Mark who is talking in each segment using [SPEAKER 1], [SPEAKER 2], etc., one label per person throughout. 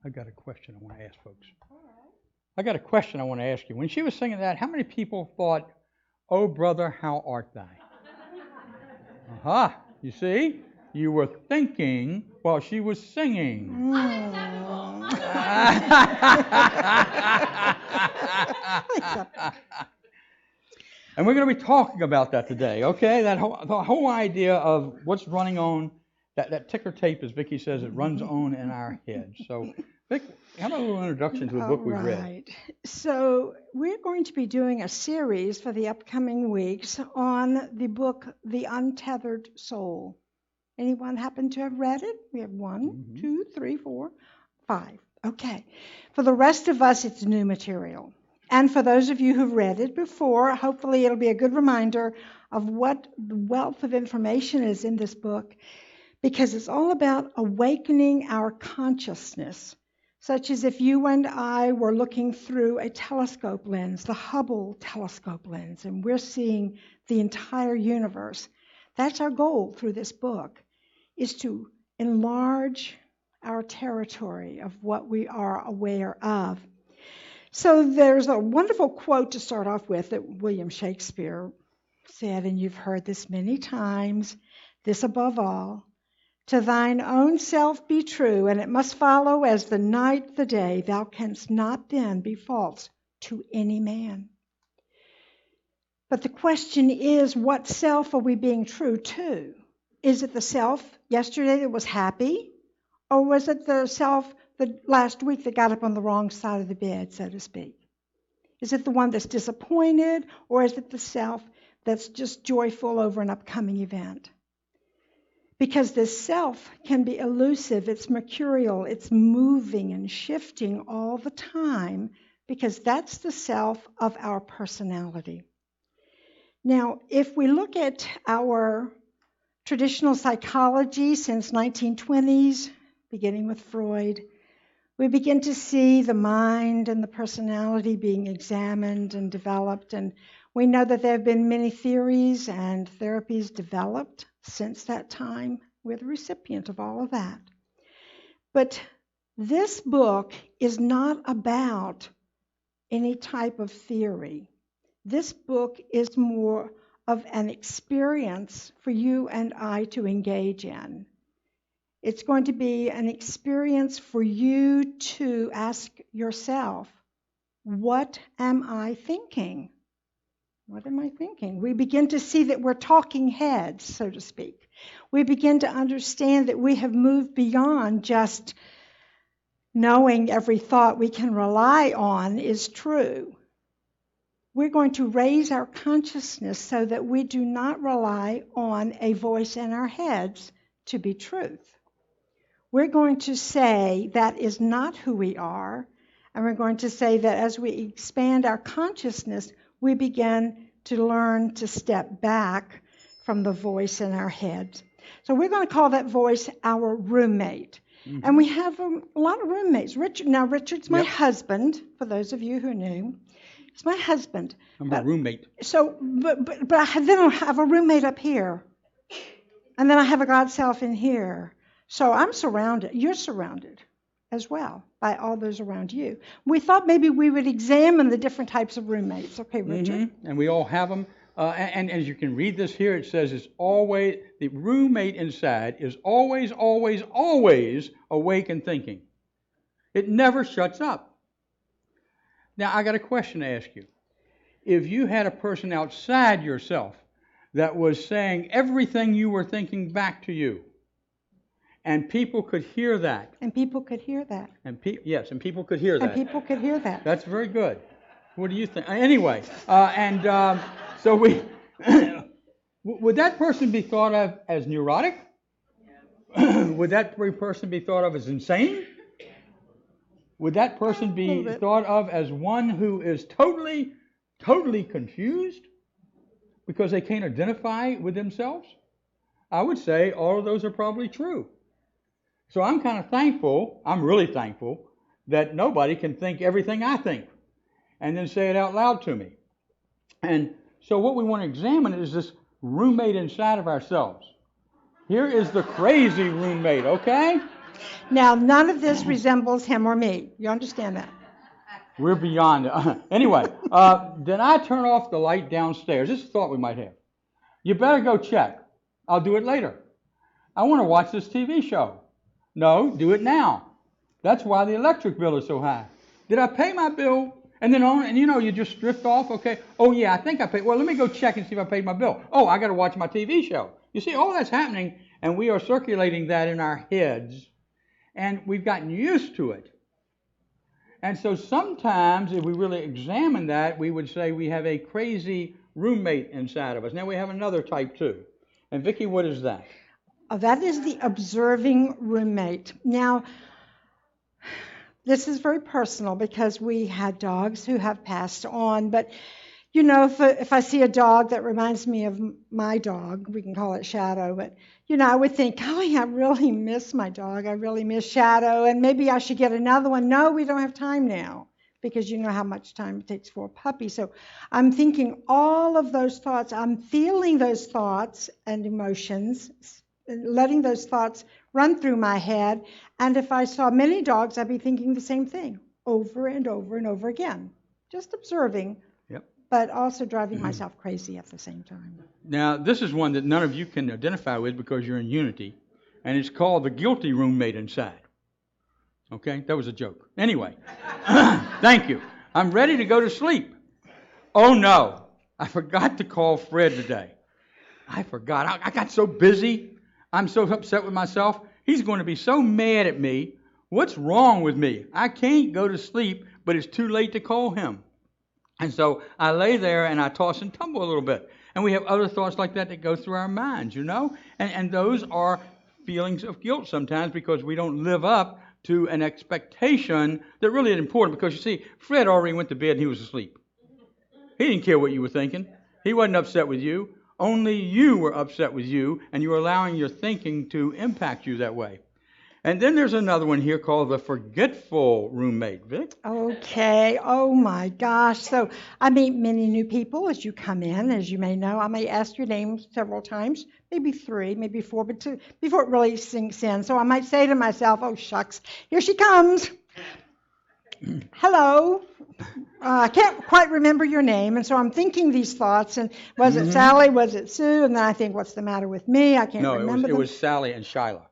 [SPEAKER 1] I got a question I want to ask folks. I got a question I want to ask you. When she was singing that, how many people thought, "Oh, brother, how art thou"? Aha, you see? You were thinking while she was singing. And we're going to be talking about that today, okay? The whole idea of what's running on, that ticker tape, as Vicki says, it runs on in our heads. So, Vic, how about a little introduction to the book we've read?
[SPEAKER 2] Right. So we're going to be doing a series for the upcoming weeks on the book, The Untethered Soul. Anyone happen to have read it? We have 1, 2, 3, 4, 5. Okay. For the rest of us, it's new material. And for those of you who've read it before, hopefully it'll be a good reminder of what the wealth of information is in this book, because it's all about awakening our consciousness, such as if you and I were looking through a telescope lens, the Hubble telescope lens, and we're seeing the entire universe. That's our goal through this book, is to enlarge our territory of what we are aware of. So there's a wonderful quote to start off with that William Shakespeare said, and you've heard this many times, this above all, to thine own self be true, and it must follow as the night the day, thou canst not then be false to any man. But the question is, what self are we being true to? Is it the self yesterday that was happy? Or was it the self the last week that got up on the wrong side of the bed, so to speak? Is it the one that's disappointed, or is it the self that's just joyful over an upcoming event? Because this self can be elusive, it's mercurial, it's moving and shifting all the time, because that's the self of our personality. Now, if we look at our traditional psychology since 1920s, beginning with Freud, we begin to see the mind and the personality being examined and developed, and we know that there have been many theories and therapies developed since that time. We're the recipient of all of that. But this book is not about any type of theory. This book is more of an experience for you and I to engage in. It's going to be an experience for you to ask yourself, what am I thinking? What am I thinking? We begin to see that we're talking heads, so to speak. We begin to understand that we have moved beyond just knowing every thought we can rely on is true. We're going to raise our consciousness so that we do not rely on a voice in our heads to be truth. We're going to say that is not who we are, and we're going to say that as we expand our consciousness, we begin to learn to step back from the voice in our heads. So we're going to call that voice our roommate. Mm-hmm. And we have a lot of roommates. Richard's my husband, for those of you who knew. It's my husband.
[SPEAKER 1] I'm a roommate.
[SPEAKER 2] So, but then I have a roommate up here. And then I have a God self in here. So I'm surrounded. You're surrounded as well by all those around you. We thought maybe we would examine the different types of roommates. Okay, Richard?
[SPEAKER 1] Mm-hmm. And we all have them. And as you can read this here, it says it's always, the roommate inside is always, always, always awake and thinking. It never shuts up. Now, I got a question to ask you. If you had a person outside yourself that was saying everything you were thinking back to you, and people could hear that.
[SPEAKER 2] And people could hear that.
[SPEAKER 1] Yes, and people could hear that.
[SPEAKER 2] And people could hear that.
[SPEAKER 1] That's very good. What do you think? Anyway, so we would that person be thought of as neurotic? Would that person be thought of as insane? Would that person be thought of as one who is totally confused because they can't identify with themselves? I would say all of those are probably true. So I'm kind of thankful, I'm really thankful, that nobody can think everything I think and then say it out loud to me. And so what we want to examine is this roommate inside of ourselves. Here is the crazy roommate, okay?
[SPEAKER 2] Now, none of this resembles him or me. You understand that?
[SPEAKER 1] We're beyond it. Anyway, did I turn off the light downstairs? This is a thought we might have. You better go check. I'll do it later. I want to watch this TV show. No, do it now. That's why the electric bill is so high. Did I pay my bill? And then you just drift off, okay? Oh yeah, I think I paid. Well, let me go check and see if I paid my bill. Oh, I got to watch my TV show. You see, all that's happening, and we are circulating that in our heads, and we've gotten used to it. And so sometimes, if we really examine that, we would say we have a crazy roommate inside of us. Now we have another type too. And Vicki, what is that?
[SPEAKER 2] That is the observing roommate. Now, this is very personal because we had dogs who have passed on. But, if I see a dog that reminds me of my dog, we can call it Shadow, but, I would think, I really miss my dog. I really miss Shadow, and maybe I should get another one. No, we don't have time now because you know how much time it takes for a puppy. So I'm thinking all of those thoughts. I'm feeling those thoughts and emotions, letting those thoughts run through my head. And if I saw many dogs, I'd be thinking the same thing over and over and over again, just observing, but also driving myself crazy at the same time.
[SPEAKER 1] Now, this is one that none of you can identify with because you're in unity, and it's called the guilty roommate inside. Okay, that was a joke. Anyway, thank you. I'm ready to go to sleep. Oh no, I forgot to call Fred today. I forgot. I got so busy. I'm so upset with myself. He's going to be so mad at me. What's wrong with me? I can't go to sleep, but it's too late to call him. And so I lay there and I toss and tumble a little bit. And we have other thoughts like that go through our minds, And those are feelings of guilt sometimes because we don't live up to an expectation that really is important. Because you see, Fred already went to bed and he was asleep. He didn't care what you were thinking. He wasn't upset with you. Only you were upset with you, and you were allowing your thinking to impact you that way. And then there's another one here called the forgetful roommate, Vic.
[SPEAKER 2] Okay. Oh my gosh. So I meet many new people as you come in, as you may know. I may ask your name several times, maybe 3, maybe 4, but 2, before it really sinks in. So I might say to myself, oh shucks, here she comes. Hello. I can't quite remember your name, and so I'm thinking these thoughts, and was it Sally, was it Sue, and then I think, what's the matter with me? I can't remember
[SPEAKER 1] it was Sally and Shyla.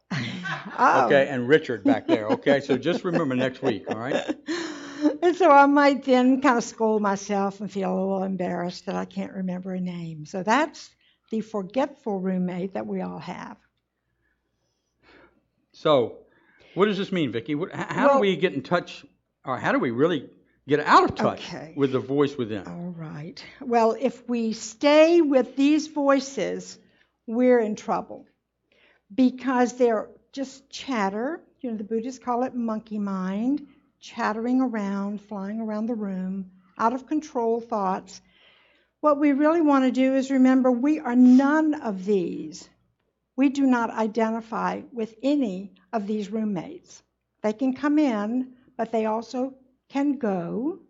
[SPEAKER 2] Oh.
[SPEAKER 1] Okay, and Richard back there, okay? So just remember next week, all right?
[SPEAKER 2] And so I might then kind of scold myself and feel a little embarrassed that I can't remember a name. So that's the forgetful roommate that we all have.
[SPEAKER 1] So what does this mean, Vicki? How do we get in touch, or how do we really get out of touch with the voice within?
[SPEAKER 2] All right. Well, if we stay with these voices, we're in trouble because they're just chatter. The Buddhists call it monkey mind, chattering around, flying around the room, out of control thoughts. What we really want to do is remember we are none of these. We do not identify with any of these roommates. They can come in, but they also can go,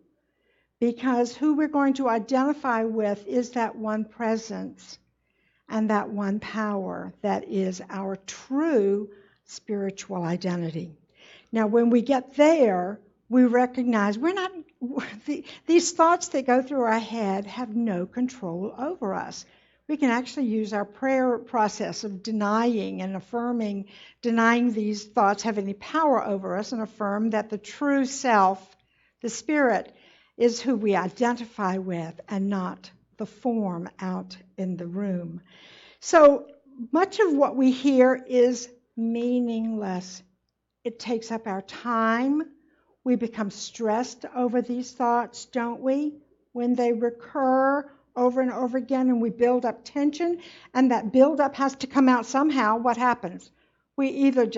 [SPEAKER 2] because who we're going to identify with is that one presence and that one power that is our true spiritual identity. Now, when we get there, we recognize these thoughts that go through our head have no control over us. We can actually use our prayer process of denying and affirming, denying these thoughts have any power over us, and affirm that the true self, the spirit, is who we identify with and not the form out in the room. So much of what we hear is meaningless. It takes up our time. We become stressed over these thoughts, don't we? When they recur over and over again and we build up tension, and that buildup has to come out somehow, what happens? We either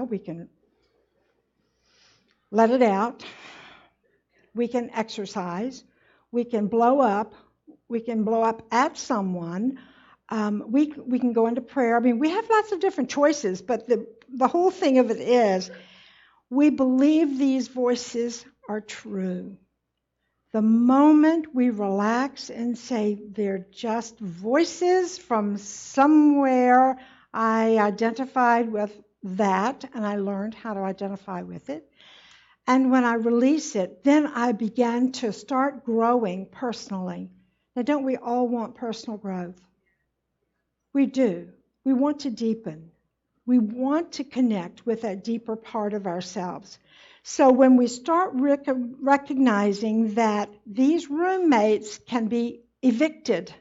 [SPEAKER 2] we can let it out, we can exercise, we can blow up at someone, we can go into prayer. I mean, we have lots of different choices, but the whole thing of it is we believe these voices are true. The moment we relax and say they're just voices from somewhere I identified with that, and I learned how to identify with it. And when I release it, then I began to start growing personally. Now, don't we all want personal growth? We do. We want to deepen. We want to connect with that deeper part of ourselves. So when we start recognizing that these roommates can be evicted,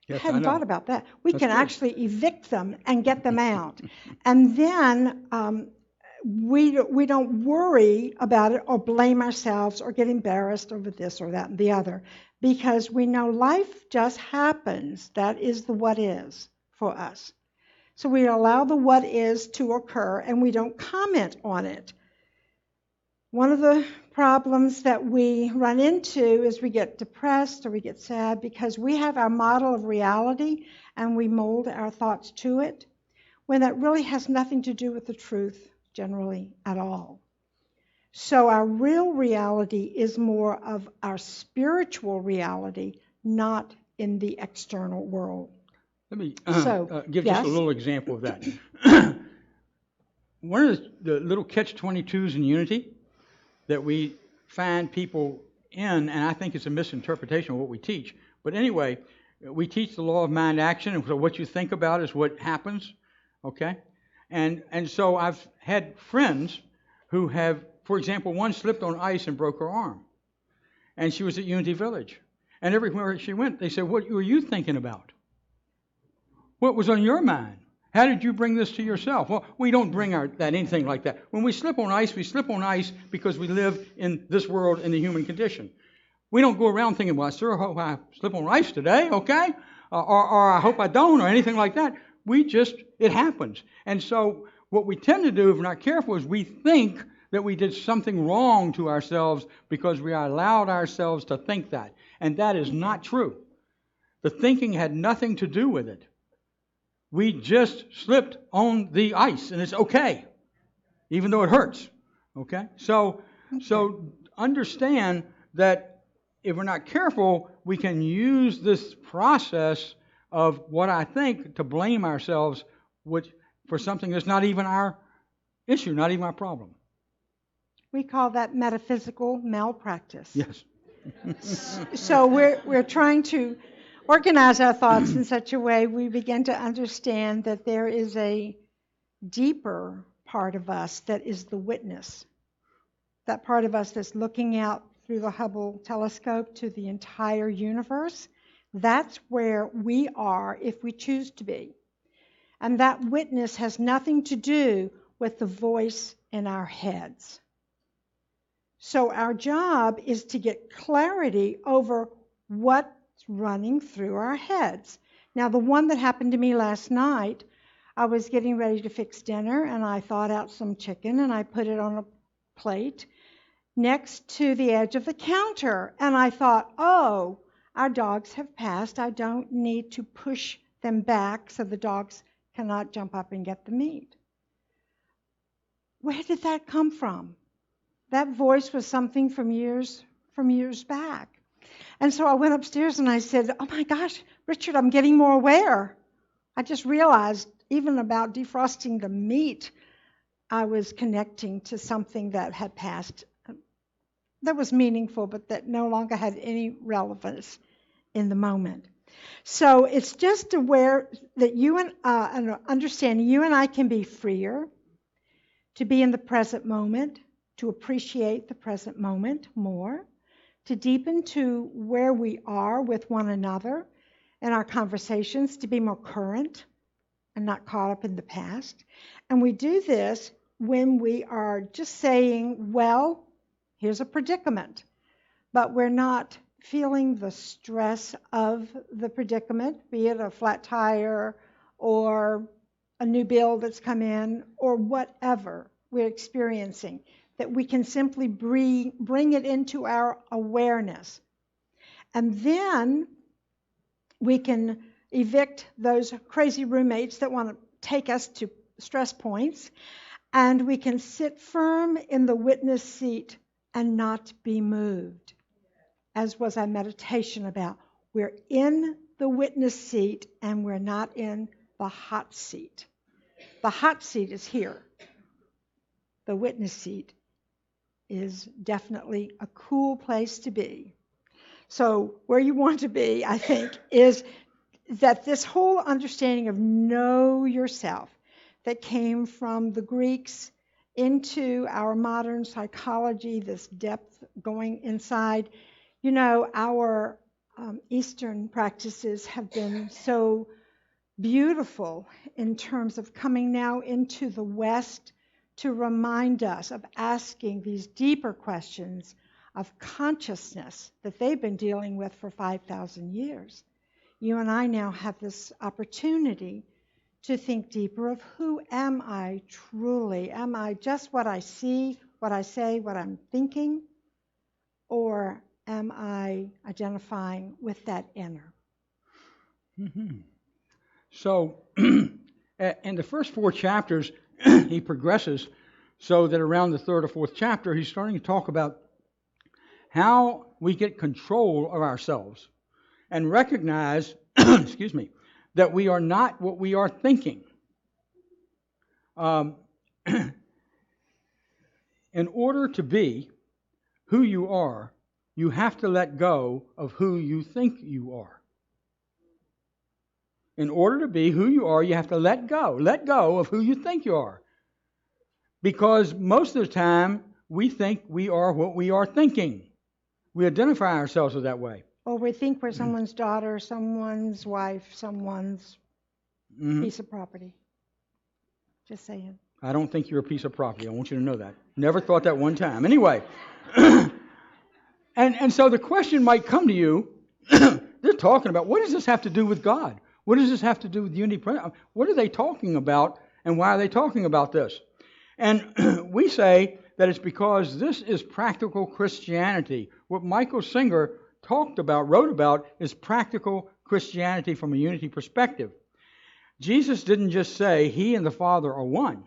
[SPEAKER 1] Yes,
[SPEAKER 2] I hadn't thought about that. We
[SPEAKER 1] That's
[SPEAKER 2] can
[SPEAKER 1] good.
[SPEAKER 2] actually evict them and get them out. And then we don't worry about it or blame ourselves or get embarrassed over this or that and the other, because we know life just happens. That is the what is for us. So we allow the what is to occur and we don't comment on it. One of the problems that we run into is we get depressed or we get sad because we have our model of reality and we mold our thoughts to it, when that really has nothing to do with the truth generally at all. So our real reality is more of our spiritual reality, not in the external world.
[SPEAKER 1] Let me give
[SPEAKER 2] yes.
[SPEAKER 1] just a little example of that. One of the little catch-22s in unity that we find people in, and I think it's a misinterpretation of what we teach, but anyway, we teach the law of mind action, and so what you think about is what happens, okay? And so I've had friends who have, for example, one slipped on ice and broke her arm, and she was at Unity Village, and everywhere she went, they said, "What were you thinking about? What was on your mind? How did you bring this to yourself?" Well, we don't bring anything like that. When we slip on ice because we live in this world in the human condition. We don't go around thinking, "Well, I sure hope I slip on ice today, okay?" Or "I hope I don't," or anything like that. It happens. And so what we tend to do, if we're not careful, is we think that we did something wrong to ourselves because we allowed ourselves to think that. And that is not true. The thinking had nothing to do with it. We just slipped on the ice, and it's okay, even though it hurts. Okay? So understand that if we're not careful, we can use this process of what I think to blame ourselves for something that's not even our issue, not even our problem.
[SPEAKER 2] We call that metaphysical malpractice.
[SPEAKER 1] Yes.
[SPEAKER 2] So we're trying to organize our thoughts in such a way we begin to understand that there is a deeper part of us that is the witness. That part of us that's looking out through the Hubble telescope to the entire universe. That's where we are if we choose to be. And that witness has nothing to do with the voice in our heads. So our job is to get clarity over what's running through our heads. Now, the one that happened to me last night, I was getting ready to fix dinner, and I thawed out some chicken, and I put it on a plate next to the edge of the counter. And I thought, oh, our dogs have passed. I don't need to push them back so the dogs cannot jump up and get the meat. Where did that come from? That voice was something from years back. And so I went upstairs and I said, "Oh my gosh, Richard, I'm getting more aware. I just realized even about defrosting the meat, I was connecting to something that had passed that was meaningful, but that no longer had any relevance in the moment." So it's just aware that understanding you and I can be freer, to be in the present moment, to appreciate the present moment more, to deepen to where we are with one another in our conversations, to be more current and not caught up in the past. And we do this when we are just saying, well, here's a predicament, but we're not feeling the stress of the predicament, be it a flat tire or a new bill that's come in or whatever we're experiencing, that we can simply bring it into our awareness. And then we can evict those crazy roommates that want to take us to stress points, and we can sit firm in the witness seat and not be moved, as was our meditation about We're in the witness seat and we're not in the hot seat. The hot seat is here. The witness seat is definitely a cool place to be. So where you want to be, I think, is that this whole understanding of know yourself that came from the Greeks into our modern psychology, this depth going inside. You know, our Eastern practices have been so beautiful in terms of coming now into the West to remind us of asking these deeper questions of consciousness that they've been dealing with for 5,000 years. You and I now have this opportunity to think deeper of who am I truly? Am I just what I see, what I say, what I'm thinking? Or am I identifying with that inner?
[SPEAKER 1] Mm-hmm. So, in the first 4 chapters, he progresses so that around the 3rd or 4th chapter, he's starting to talk about how we get control of ourselves and recognize, excuse me, that we are not what we are thinking. In order to be who you are, you have to let go of who you think you are. In order to be who you are, you have to let go of who you think you are. Because most of the time, we think we are what we are thinking. We identify ourselves as that way.
[SPEAKER 2] Or we think we're someone's daughter, someone's wife, someone's piece of property. Just saying.
[SPEAKER 1] I don't think you're a piece of property. I want you to know that. Never thought that one time. Anyway, and so the question might come to you, they're talking about, what does this have to do with God? What does this have to do with unity? What are they talking about, and why are they talking about this? And we say that it's because this is practical Christianity. What Michael Singer wrote about, is practical Christianity from a unity perspective. Jesus didn't just say he and the Father are one.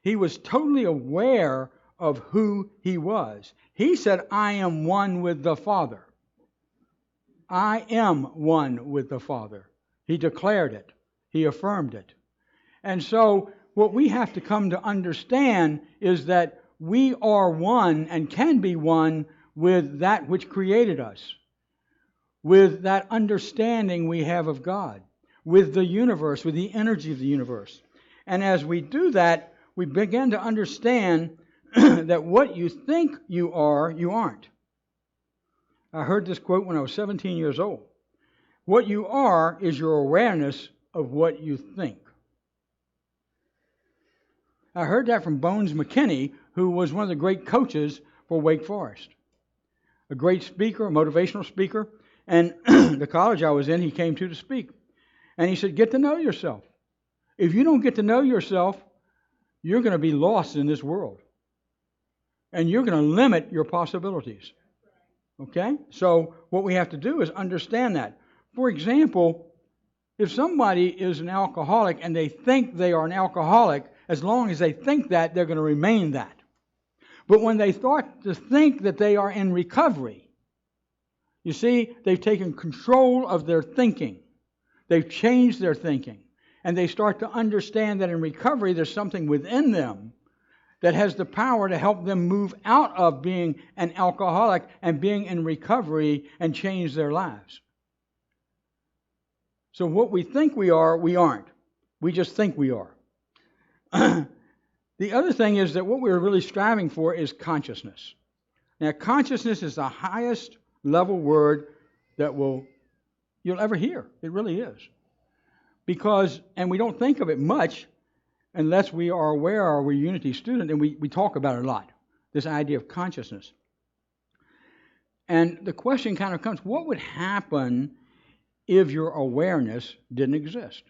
[SPEAKER 1] He was totally aware of who he was. He said, I am one with the Father. I am one with the Father. He declared it. He affirmed it. And so what we have to come to understand is that we are one and can be one with that which created us, with that understanding we have of God, with the universe, with the energy of the universe. And as we do that, we begin to understand that what you think you are, you aren't. I heard this quote when I was 17 years old. What you are is your awareness of what you think. I heard that from Bones McKinney, who was one of the great coaches for Wake Forest. A great speaker, a motivational speaker. And the college I was in, he came to speak. And he said, get to know yourself. If you don't get to know yourself, you're going to be lost in this world. And you're going to limit your possibilities. Okay? So what we have to do is understand that. For example, if somebody is an alcoholic and they think they are an alcoholic, as long as they think that, they're going to remain that. But when they start to think that they are in recovery, you see, they've taken control of their thinking. They've changed their thinking. And they start to understand that in recovery, there's something within them that has the power to help them move out of being an alcoholic and being in recovery and change their lives. So what we think we are, we aren't. We just think we are. The other thing is that what we're really striving for is consciousness. Now, consciousness is the highest level word that you'll ever hear. It really is. Because, and we don't think of it much unless we are aware or we're a Unity student, and we talk about it a lot, this idea of consciousness. And the question kind of comes, what would happen if your awareness didn't exist?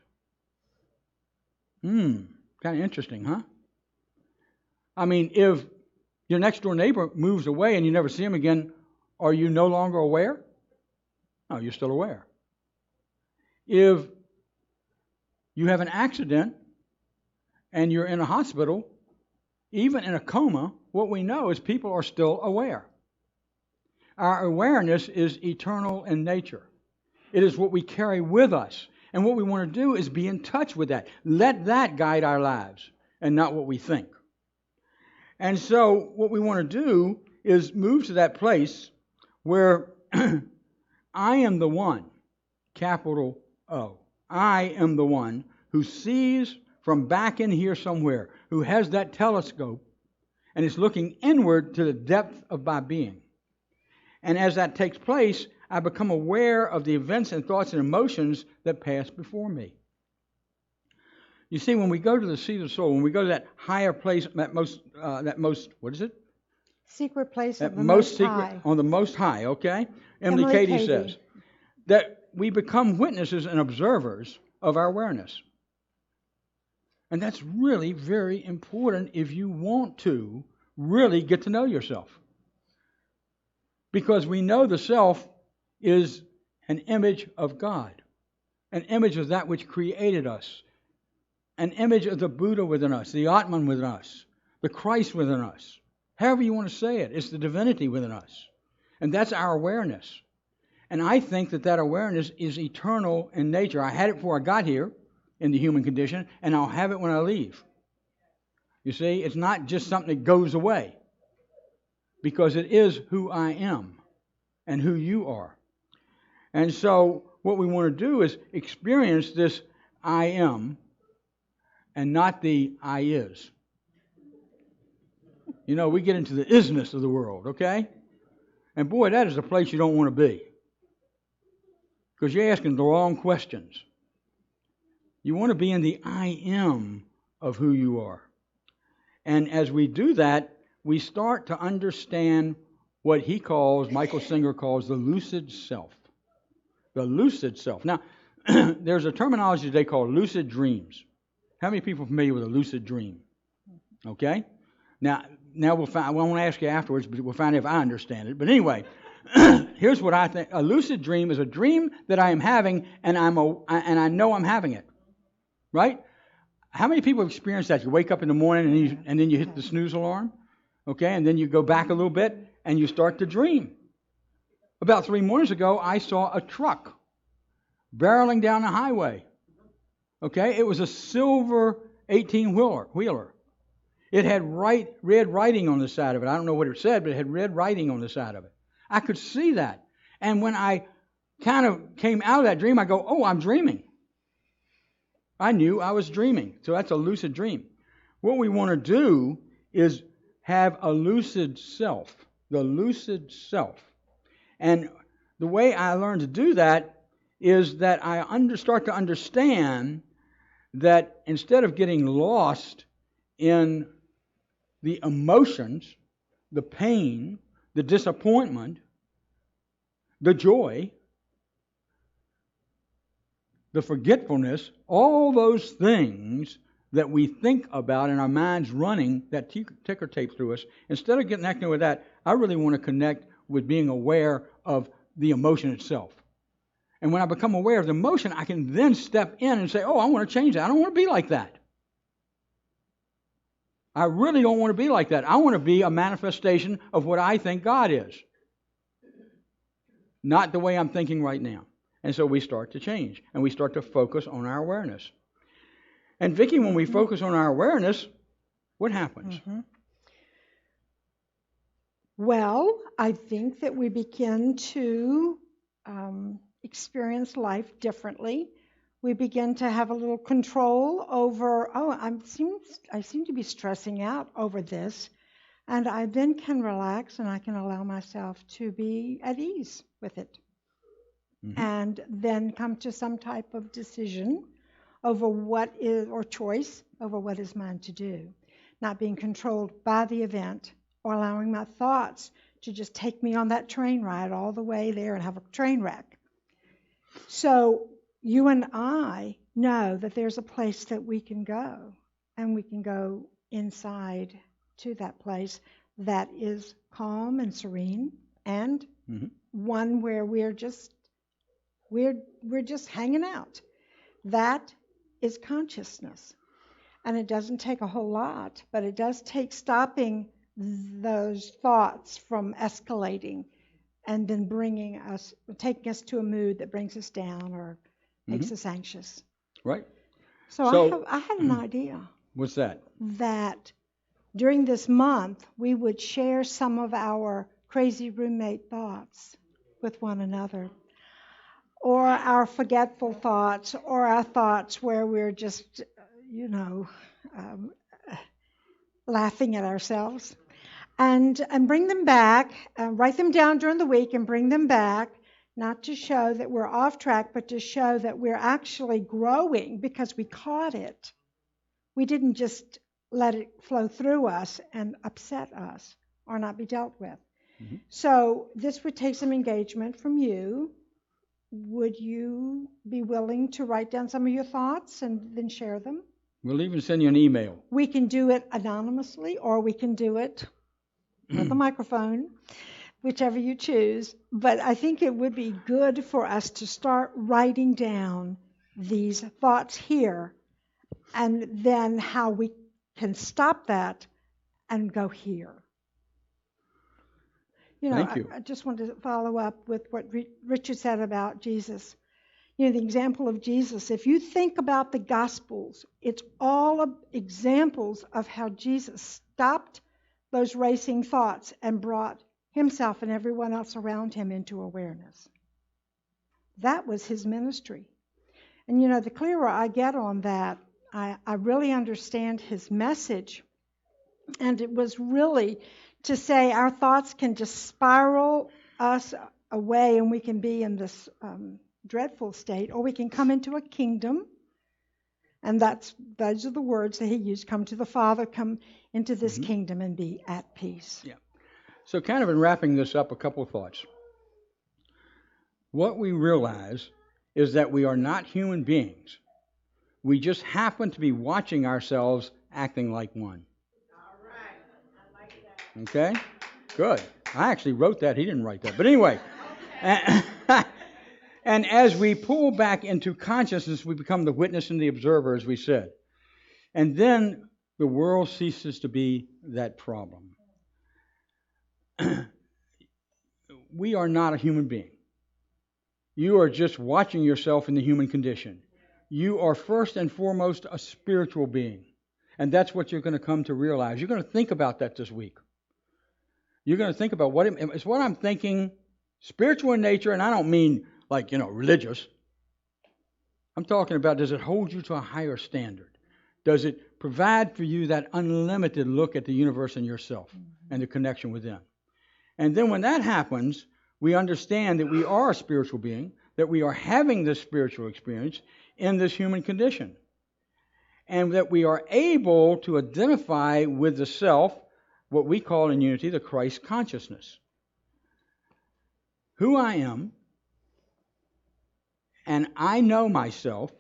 [SPEAKER 1] Kind of interesting, huh? I mean, if your next door neighbor moves away and you never see him again, are you no longer aware? No, you're still aware. If you have an accident and you're in a hospital, even in a coma, what we know is people are still aware. Our awareness is eternal in nature. It is what we carry with us. And what we want to do is be in touch with that. Let that guide our lives and not what we think. And so what we want to do is move to that place where I am the one, capital O. I am the one who sees from back in here somewhere, who has that telescope and is looking inward to the depth of my being. And as that takes place, I become aware of the events and thoughts and emotions that pass before me. You see, when we go to the seat of the soul, when we go to that higher place, that most, what is it?
[SPEAKER 2] Secret place
[SPEAKER 1] That
[SPEAKER 2] of the
[SPEAKER 1] most
[SPEAKER 2] Most
[SPEAKER 1] secret,
[SPEAKER 2] High.
[SPEAKER 1] on the Most High, okay? Emily Cady says that we become witnesses and observers of our awareness. And that's really very important if you want to really get to know yourself. Because we know the self is an image of God, an image of that which created us, an image of the Buddha within us, the Atman within us, the Christ within us. However you want to say it, it's the divinity within us. And that's our awareness. And I think that that awareness is eternal in nature. I had it before I got here in the human condition, and I'll have it when I leave. You see, it's not just something that goes away, because it is who I am and who you are. And so what we want to do is experience this I am and not the I is. You know, we get into the isness of the world, okay? And boy, that is a place you don't want to be, because you're asking the wrong questions. You want to be in the I am of who you are. And as we do that, we start to understand what he calls, Michael Singer calls, the lucid self. The lucid self. Now, there's a terminology they call lucid dreams. How many people are familiar with a lucid dream? Okay? Now we'll find. I won't ask you afterwards, but we'll find out if I understand it. But anyway, here's what I think. A lucid dream is a dream that I am having, and I know I'm having it. Right? How many people have experienced that? You wake up in the morning and then you hit the snooze alarm, okay? And then you go back a little bit and you start to dream. About 3 mornings ago, I saw a truck barreling down the highway, okay? It was a silver 18-wheeler. It had red writing on the side of it. I don't know what it said, but it had red writing on the side of it. I could see that. And when I kind of came out of that dream, I go, oh, I'm dreaming. I knew I was dreaming. So that's a lucid dream. What we want to do is have a lucid self, the lucid self. And the way I learned to do that is that I start to understand that instead of getting lost in the emotions, the pain, the disappointment, the joy, the forgetfulness, all those things that we think about in our minds running that ticker tape through us, instead of connecting with that, I really want to connect with being aware of the emotion itself. And when I become aware of the emotion, I can then step in and say, oh, I want to change that. I don't want to be like that. I really don't want to be like that. I want to be a manifestation of what I think God is, not the way I'm thinking right now. And so we start to change, and we start to focus on our awareness. And Vicki, when we focus on our awareness, what happens?
[SPEAKER 2] Mm-hmm. Well, I think that we begin to experience life differently. We begin to have a little control over, I seem to be stressing out over this. And I then can relax and I can allow myself to be at ease with it. Mm-hmm. And then come to some type of decision over what is, or choice over what is mine to do. Not being controlled by the event or allowing my thoughts to just take me on that train ride all the way there and have a train wreck. So you and I know that there's a place that we can go, and we can go inside to that place that is calm and serene, and one where we're just hanging out. That is consciousness. And it doesn't take a whole lot, but it does take stopping those thoughts from escalating and then taking us to a mood that brings us down or makes
[SPEAKER 1] Mm-hmm.
[SPEAKER 2] us anxious.
[SPEAKER 1] Right.
[SPEAKER 2] So I had an idea
[SPEAKER 1] What's that?
[SPEAKER 2] that during this month we would share some of our crazy roommate thoughts with one another, or our forgetful thoughts, or our thoughts where we're just, um, laughing at ourselves, and bring them back, write them down during the week and bring them back, not to show that we're off track, but to show that we're actually growing because we caught it. We didn't just let it flow through us and upset us or not be dealt with.
[SPEAKER 1] Mm-hmm.
[SPEAKER 2] So this would take some engagement from you. Would you be willing to write down some of your thoughts and then share them?
[SPEAKER 1] We'll even send you an email.
[SPEAKER 2] We can do it anonymously, or we can do it with a microphone, whichever you choose. But I think it would be good for us to start writing down these thoughts here, and then how we can stop that and go here.
[SPEAKER 1] Thank you.
[SPEAKER 2] I just wanted to follow up with what Richard said about Jesus. The example of Jesus. If you think about the Gospels, it's all examples of how Jesus stopped those racing thoughts and brought himself and everyone else around him into awareness. That was his ministry. And the clearer I get on that, I really understand his message. And it was really to say our thoughts can just spiral us away, and we can be in this dreadful state, or we can come into a kingdom. And those are the words that he used: come to the Father, come into this kingdom and be at peace.
[SPEAKER 1] Yeah. So kind of in wrapping this up, a couple of thoughts. What we realize is that we are not human beings. We just happen to be watching ourselves acting like one.
[SPEAKER 3] All right. I like that.
[SPEAKER 1] Okay? Good. I actually wrote that. He didn't write that. But anyway. And as we pull back into consciousness, we become the witness and the observer, as we said. And then the world ceases to be that problem. We are not a human being. You are just watching yourself in the human condition. You are first and foremost a spiritual being. And that's what you're going to come to realize. You're going to think about that this week. You're going to think about it's what I'm thinking, spiritual in nature, and I don't mean like, religious. I'm talking about, does it hold you to a higher standard? Does it provide for you that unlimited look at the universe and yourself and the connection within? And then when that happens, we understand that we are a spiritual being, that we are having this spiritual experience in this human condition, and that we are able to identify with the self, what we call in unity the Christ consciousness. Who I am, and I know myself,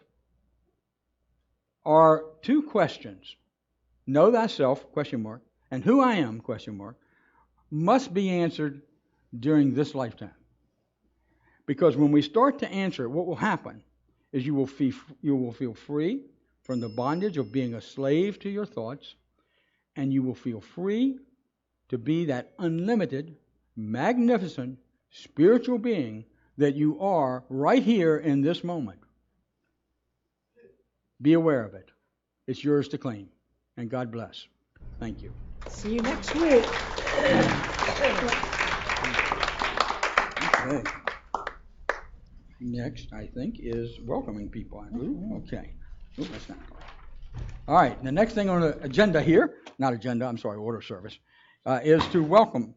[SPEAKER 1] are two questions. Know thyself, ? And who I am, ? must be answered during this lifetime. Because when we start to answer it, what will happen is you will feel free from the bondage of being a slave to your thoughts, and you will feel free to be that unlimited, magnificent, spiritual being that you are right here in this moment. Be aware of it. It's yours to claim. And God bless. Thank you.
[SPEAKER 2] See you next week.
[SPEAKER 1] Okay. Next, I think, is welcoming people. Okay. Ooh, that's not correct. All right. The next thing on the agenda here, order service, is to welcome